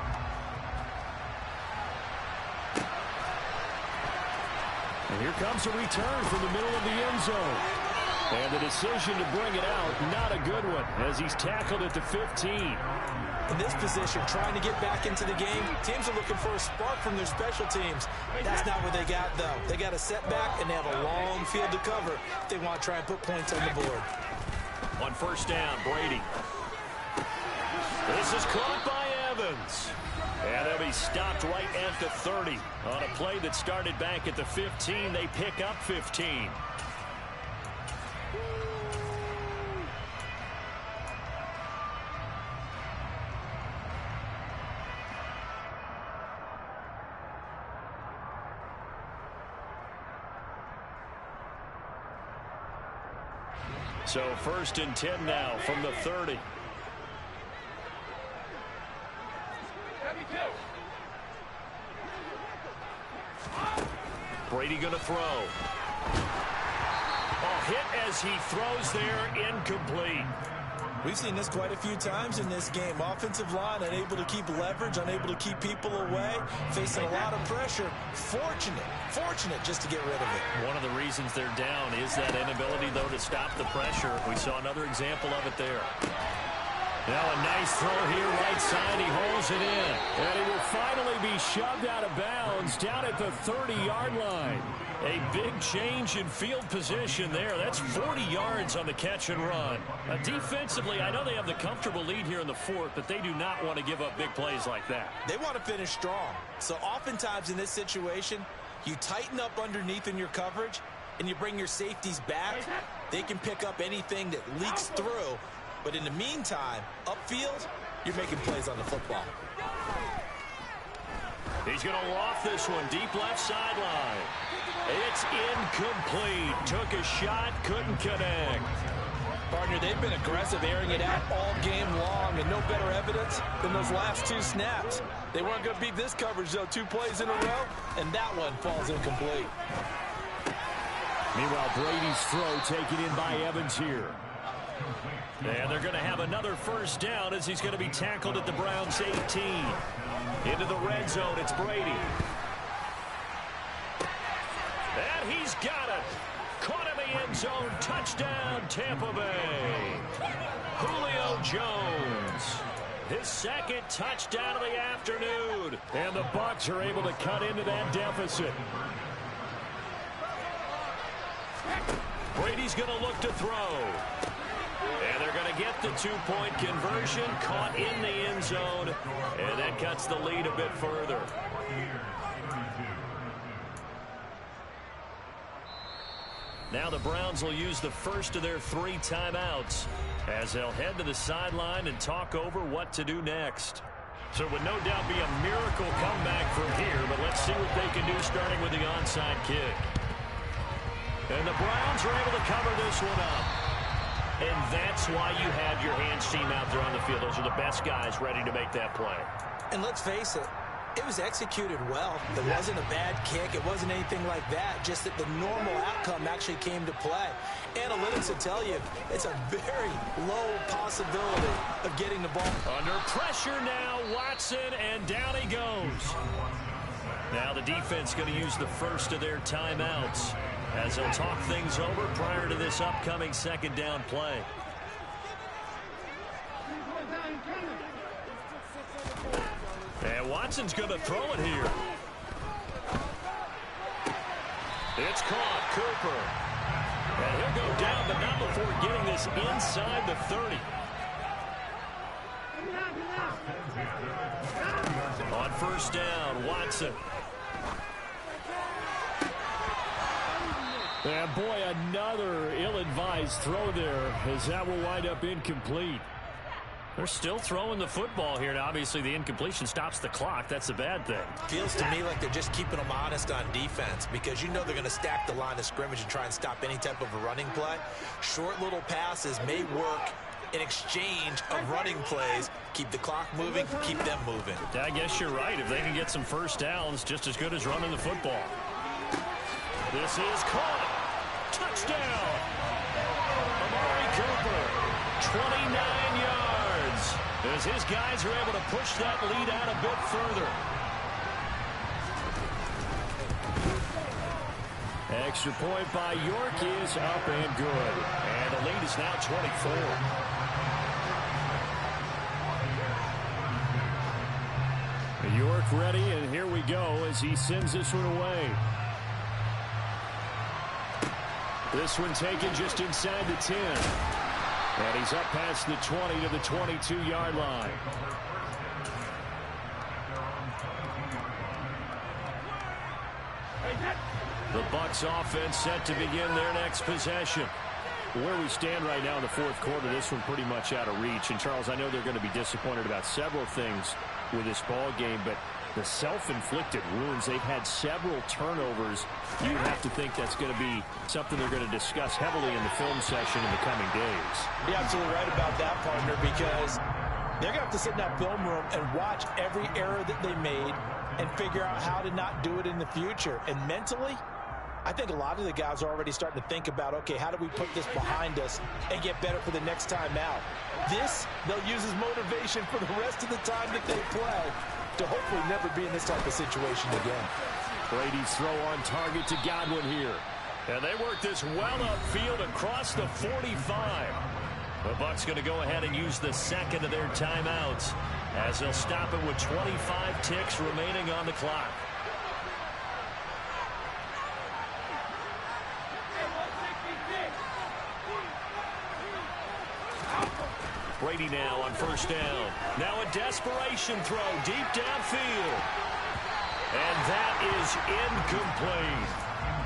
And here comes a return from the middle of the end zone. And the decision to bring it out, not a good one, as he's tackled at the 15. In this position, trying to get back into the game, teams are looking for a spark from their special teams. That's not what they got, though. They got a setback, and they have a long field to cover if they want to try and put points on the board. On first down, Brady. This is caught by Evans. And they'll be stopped right at the 30. On a play that started back at the 15, they pick up 15. So 1st and 10 now from the 30. Brady going to throw. Oh, hit as he throws there, incomplete. We've seen this quite a few times in this game. Offensive line unable to keep leverage, unable to keep people away, facing a lot of pressure. Fortunate just to get rid of it. One of the reasons they're down is that inability, though, to stop the pressure. We saw another example of it there. Now a nice throw here, right side. He holds it in. And he will finally be shoved out of bounds down at the 30-yard line. A big change in field position there. That's 40 yards on the catch and run. Defensively, I know they have the comfortable lead here in the fourth, but they do not want to give up big plays like that. They want to finish strong. So oftentimes in this situation, you tighten up underneath in your coverage, and you bring your safeties back. They can pick up anything that leaks through. But in the meantime, upfield, you're making plays on the football. He's going to loft this one deep left sideline. It's incomplete. Took a shot, couldn't connect. Partner, they've been aggressive, airing it out all game long, and no better evidence than those last two snaps. They weren't going to beat this coverage, though, 2 plays in a row, and that one falls incomplete. Meanwhile, Brady's throw taken in by Evans here. And they're going to have another first down as he's going to be tackled at the Browns 18. Into the red zone, it's Brady. And he's got it. Caught in the end zone. Touchdown, Tampa Bay. Julio Jones. His second touchdown of the afternoon. And the Bucs are able to cut into that deficit. Brady's going to look to throw. And they're going to get the 2-point conversion, caught in the end zone, and that cuts the lead a bit further. Now the Browns will use the first of their 3 timeouts as they'll head to the sideline and talk over what to do next. So it would no doubt be a miracle comeback from here, but let's see what they can do starting with the onside kick. And the Browns are able to cover this one up. And that's why you have your hands team out there on the field. Those are the best guys ready to make that play. And let's face it, it was executed well. It wasn't a bad kick. It wasn't anything like that. Just that the normal outcome actually came to play. Analytics will tell you it's a very low possibility of getting the ball. Under pressure now, Watson, and down he goes. Now the defense going to use the first of their timeouts as they'll talk things over prior to this upcoming second down play. And Watson's going to throw it here. It's caught, Cooper. And he'll go down, but not before getting this inside the 30. On first down, Watson. And boy, another ill-advised throw there as that will wind up incomplete. They're still throwing the football here. Now, obviously, the incompletion stops the clock. That's a bad thing. Feels to me like they're just keeping them honest on defense because you know they're going to stack the line of scrimmage and try and stop any type of a running play. Short little passes may work in exchange of running plays. Keep the clock moving, keep them moving. I guess you're right. If they can get some first downs, just as good as running the football. This is caught. Touchdown. Amari Cooper, 29 yards. As his guys are able to push that lead out a bit further. Extra point by York is up and good. And the lead is now 24. York ready, and here we go as he sends this one away. This one taken just inside the 10. And he's up past the 20 to the 22-yard line. The Bucs offense set to begin their next possession. Where we stand right now in the fourth quarter, this one pretty much out of reach. And, Charles, I know they're going to be disappointed about several things with this ball game, but the self-inflicted wounds, they've had several turnovers. You would have to think that's going to be something they're going to discuss heavily in the film session in the coming days. You're absolutely right about that, partner, because they're going to have to sit in that film room and watch every error that they made and figure out how to not do it in the future. And mentally, I think a lot of the guys are already starting to think about, okay, how do we put this behind us and get better for the next time out? This, they'll use as motivation for the rest of the time that they play to hopefully never be in this type of situation again. Brady's throw on target to Godwin here. And they work this well upfield across the 45. The Bucs going to go ahead and use the second of their timeouts as they'll stop it with 25 ticks remaining on the clock. Brady now on first down. Now a desperation throw deep downfield. And that is incomplete.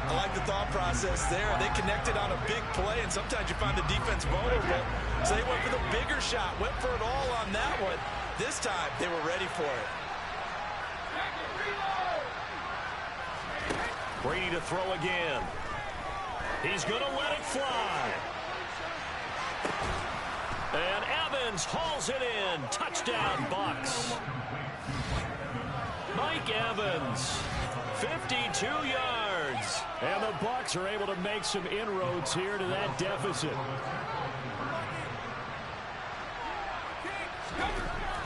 I like the thought process there. They connected on a big play, and sometimes you find the defense vulnerable. So they went for the bigger shot, went for it all on that one. This time, they were ready for it. Brady to throw again. He's going to let it fly. And Evans hauls it in. Touchdown, Bucs. Mike Evans, 52 yards. And the Bucs are able to make some inroads here to that deficit.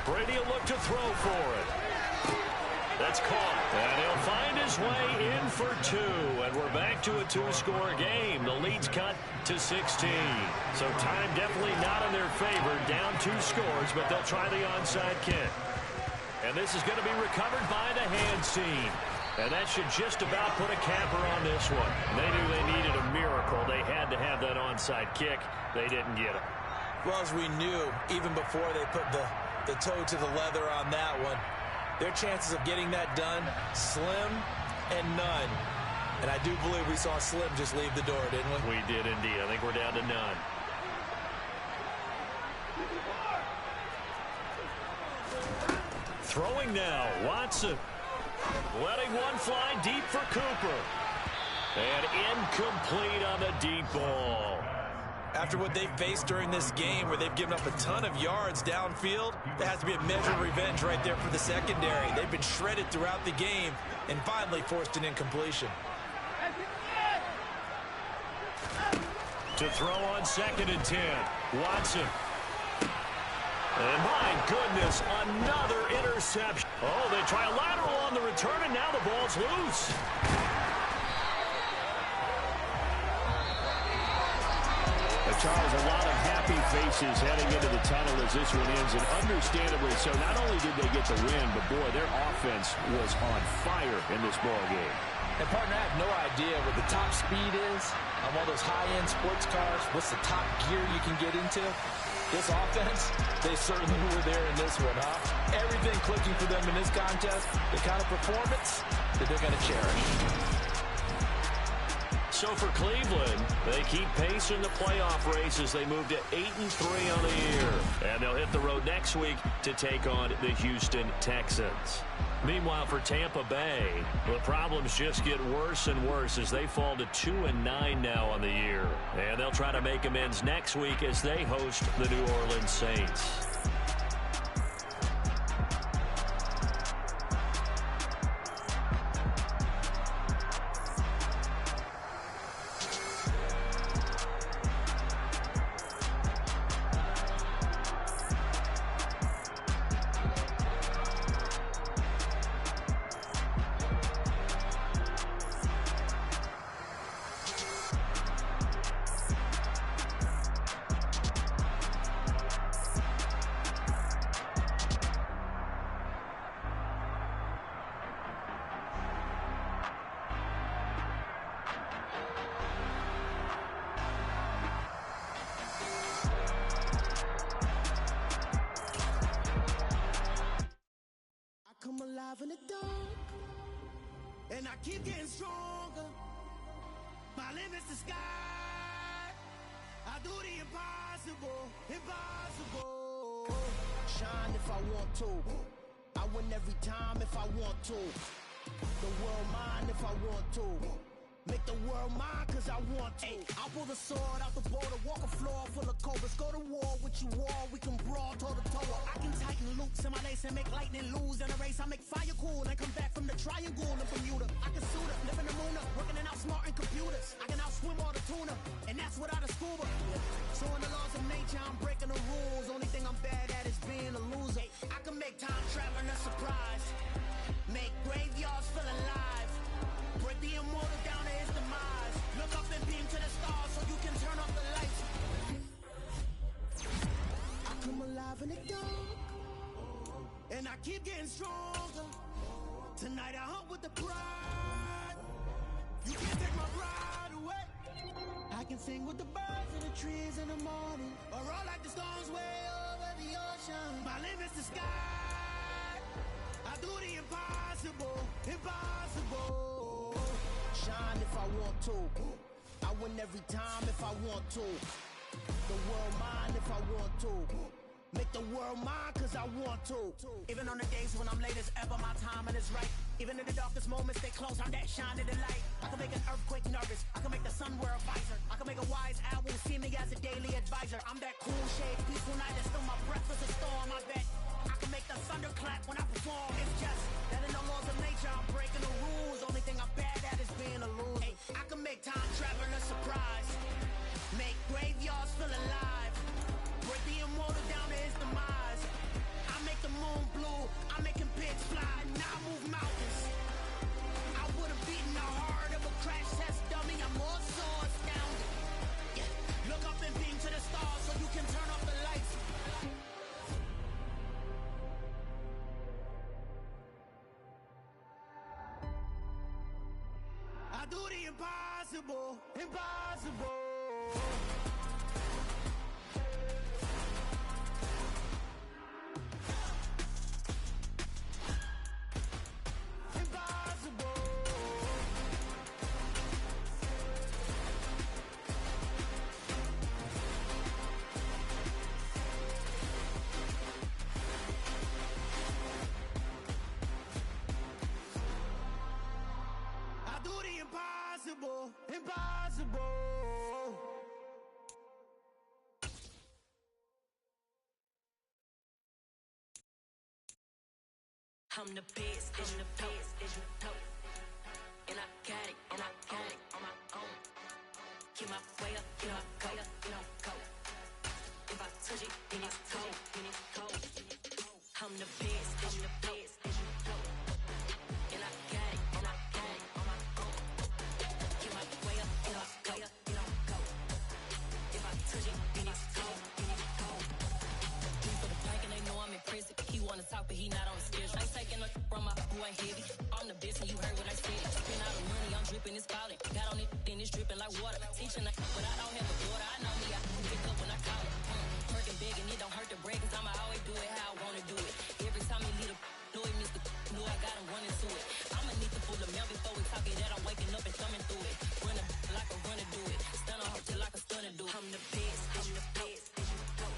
Brady will look to throw for it. That's caught. And he'll find his way in for two. And we're back to a two-score game. The lead's cut to 16. So time definitely not in their favor. Down 2 scores, but they'll try the onside kick. And this is going to be recovered by the hands team. And that should just about put a capper on this one. They knew they needed a miracle. They had to have that onside kick. They didn't get it. Well, as we knew, even before they put the toe to the leather on that one, their chances of getting that done, slim and none. And I do believe we saw Slim just leave the door, didn't we? We did indeed. I think we're down to none. Throwing now, Watson. Letting one fly deep for Cooper. And incomplete on the deep ball. After what they've faced during this game where they've given up a ton of yards downfield, there has to be a measure of revenge right there for the secondary. They've been shredded throughout the game and finally forced an incompletion. To throw on 2nd and 10. Watson. And my goodness, another interception. Oh, they try a lateral on the return, and now the ball's loose. Charles, a lot of happy faces heading into the tunnel as this one ends, and understandably so. Not only did they get the win, but boy, their offense was on fire in this ball game. And partner, I have no idea what the top speed is on one of those high-end sports cars. What's the top gear you can get into? This offense, they certainly were there in this one, huh? Everything clicking for them in this contest, the kind of performance that they're going to cherish. So for Cleveland, they keep pace in the playoff race as they move to 8-3 on the year. And they'll hit the road next week to take on the Houston Texans. Meanwhile, for Tampa Bay, the problems just get worse and worse as they fall to 2-9 now on the year. And they'll try to make amends next week as they host the New Orleans Saints. Come alive in the dark, and I keep getting stronger. My limit's the sky. I do the impossible, impossible. Shine if I want to. I win every time if I want to. The world mine if I want to. Make the world mine cause I want to. I'll pull the sword out the border, walk a floor full of cobras. Go to war with you all, we can brawl toe to toe. I can tighten loops in my lace and make lightning lose in a race. I make fire cool and come back from the triangle in Bermuda. I can suit up, live in the moon up, working and outsmarting computers. I can outswim all the tuna, and that's without a scuba. So in the laws of nature, I'm breaking the rules. Only thing I'm bad at is being a loser. I can make time traveling a surprise. Make graveyards feel alive. Break the immortal down to his demise. Look up and beam to the stars so you can turn off the lights. I come alive in the dark, and I keep getting stronger. Tonight I hunt with the pride. You can't take my pride away. I can sing with the birds and the trees in the morning, or roll like the storms way over the ocean. My limit's the sky. I do the impossible, impossible. Shine if I want to. I win every time if I want to. The world mine if I want to. Make the world mine cause I want to. Even on the days when I'm late as ever, my timing is right. Even in the darkest moments, stay close, I'm that shine in the light. I can make an earthquake nervous, I can make the sun wear a visor. I can make a wise owl see me as a daily advisor. I'm that cool shade, peaceful night that's still my breath is a storm, I bet. I can make the thunder clap when I perform. It's just that in the laws of nature, I'm breaking the rules. Only thing I'm bad at is being a loser. Hey, I can make time traveling a surprise. Make graveyards feel alive. Break the immortal down to his demise. I make the moon blue, I'm making pigs fly. Now I move mountains. I would have beaten the heart of a crash test dummy. I'm more so astounded. Yeah. Look up and beam to the stars so you can turn off the lights. I do the impossible, impossible. Impossible, impossible. I'm the best, and the best, and you know. And I got it, and I got it on my own. Get my way up, get my go, you know, go. If I touch it, then it's cold, then it's cold. I'm the best, and the best, and you know. And I got it, and I got it on my own. Get my way up, get my go, you know, go. If I touch it, then it's cold, then it's cold. He for the bank and they know I'm in prison. He wanna talk, but he not on the schedule. I ain't taking a from my boy heavy. I'm the best and you heard what I said. Spend all the money, I'm dripping, it's falling. Got on it, then it's dripping like water. Teaching but I don't have a daughter. I know me, I can pick up when I call it. Working big and it don't hurt the break, cause I'ma always do it how I wanna do it. Every time he lead a know it, Mr. Know I got him running to it. I'ma need to pull the mail before we talk it that I'm waking up and thumbing through it. Run a like a runner do it. Stun on her till like a stunner do it. I'm the best, I'm the best, and you know.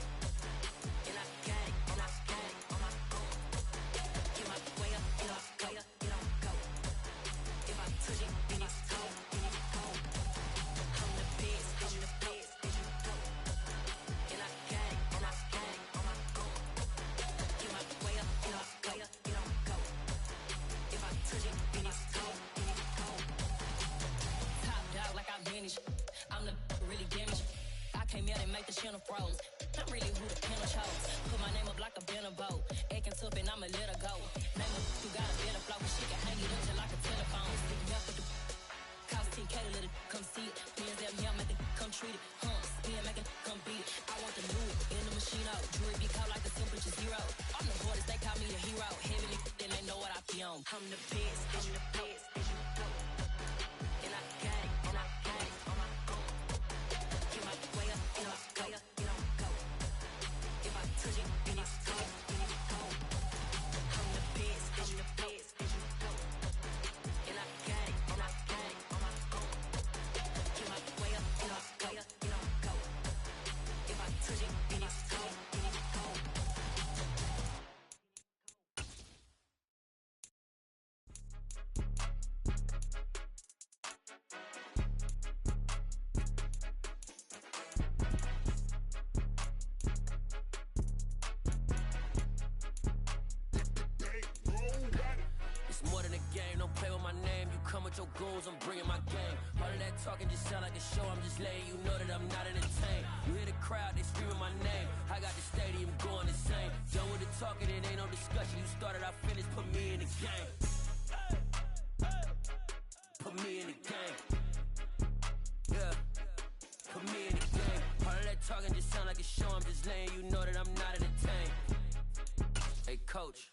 And I got it, and I got it on my own. Get my way up, get my way up, you don't go. If I touch it, then it's cold, then it's cold. I'm the best, and you know. And I got it, and I got it on my own. Get my way up, get my way up, you don't go. If I touch it, then it's cold, then it's cold. Top dog like I manage. I'm the really damaged. I came out and make the channel froze. I'm really who the panel chose. Put my name up like a banner boat. Acting tough and I'ma let her go. Name up who got a better flow. She can hang it up just like a telephone. Stick for the cost 10K to let it come see it. Pins at me, I make it come treat it. Spin, make it come beat it. I want the new in the machine out. Jewelry be called like the temperature zero. I'm the hardest, they call me the hero. Heavily, then they know what I be on. I'm the best, I'm the best, and you know. And I got it, and I got it on my own. Get my way up, get my way up, you don't go. If I touch it, then it's cold, then it's cold. I'm the best, I'm the best, and you know. And I got it, and I got it on my own. Get my way up, get my way up, you don't go. If I touch it, then it's cold, then it's cold. game, don't play with my name. You come with your goons, I'm bringing my game. All of that talking just sound like a show. I'm just letting you know that I'm not entertained. You hear the crowd, they screaming my name. I got the stadium going insane. Done with the talking, it ain't no discussion. You started, I finished, put me in the game. Put me in the game. Yeah. Put me in the game. All of that talking just sound like a show. I'm just letting you know that I'm not entertained. Hey, coach.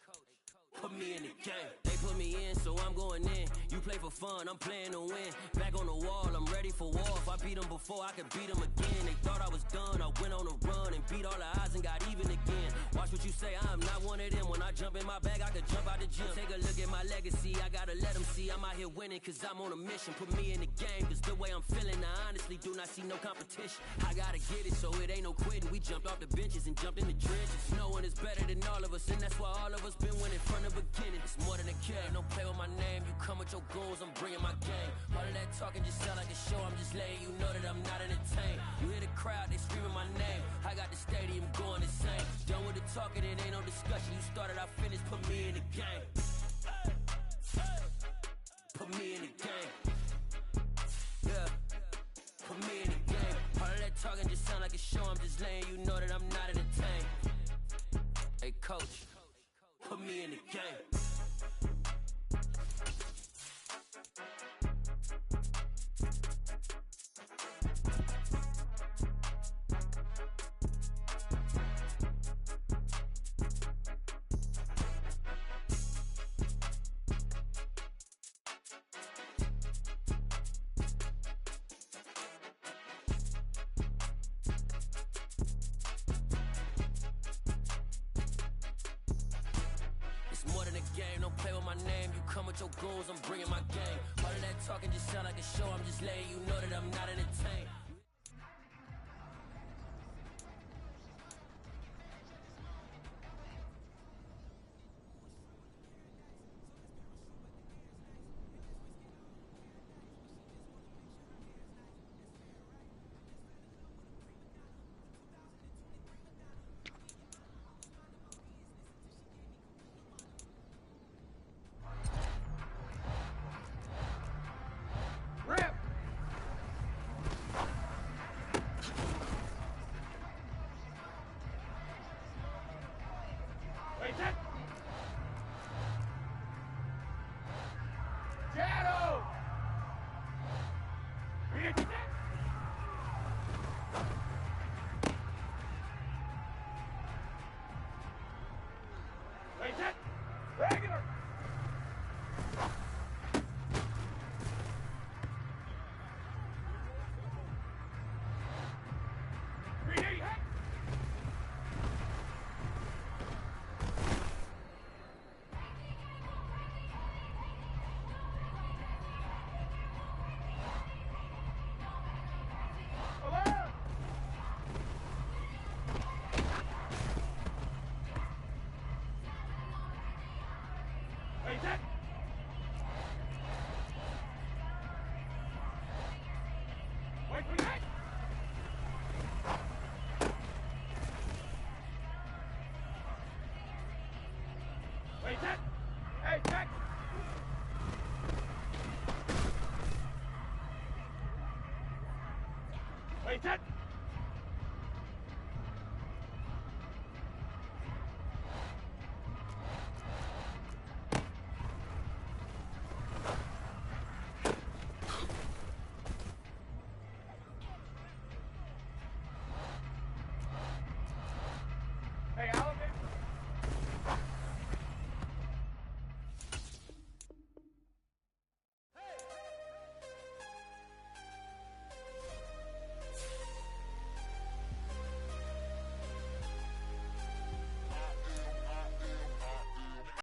Put me in the game. They put me in, so I'm going in. You play for fun, I'm playing to win. Back on the wall, I'm ready for war. If I beat them before, I could beat them again. They thought I was done, I went on a run and beat all the odds and got even again. Watch what you say, I'm not one of them. When I jump in my bag, I could jump out the gym. Take a look at my legacy, I gotta let them see I'm out here winning, cause I'm on a mission. Put me in the game, cause the way I'm feeling, I honestly do not see no competition. I gotta get it, so it ain't no quitting. We jumped off the benches and jumped in the trenches. No one is better than all of us, and that's why all of us been winning from the beginning. It's more than a game, don't play with my name. You come with your goons, I'm bringing my game. All of that talking just sound like a show. I'm just letting you know that I'm not entertained. You hear the crowd, they screaming my name. I got the stadium going insane. Done with the talking, it ain't no discussion. You started, I finished, put me in the game. Put me in the game. Yeah. Put me in the game. All of that talking just sound like a show. I'm just letting you know that I'm not entertained. Hey, coach. Put me in the game. Don't play with my name, you come with your goons, I'm bringing my game. All of that talking just sound like a show. I'm just letting you know that I'm not entertained. Regular! Wait,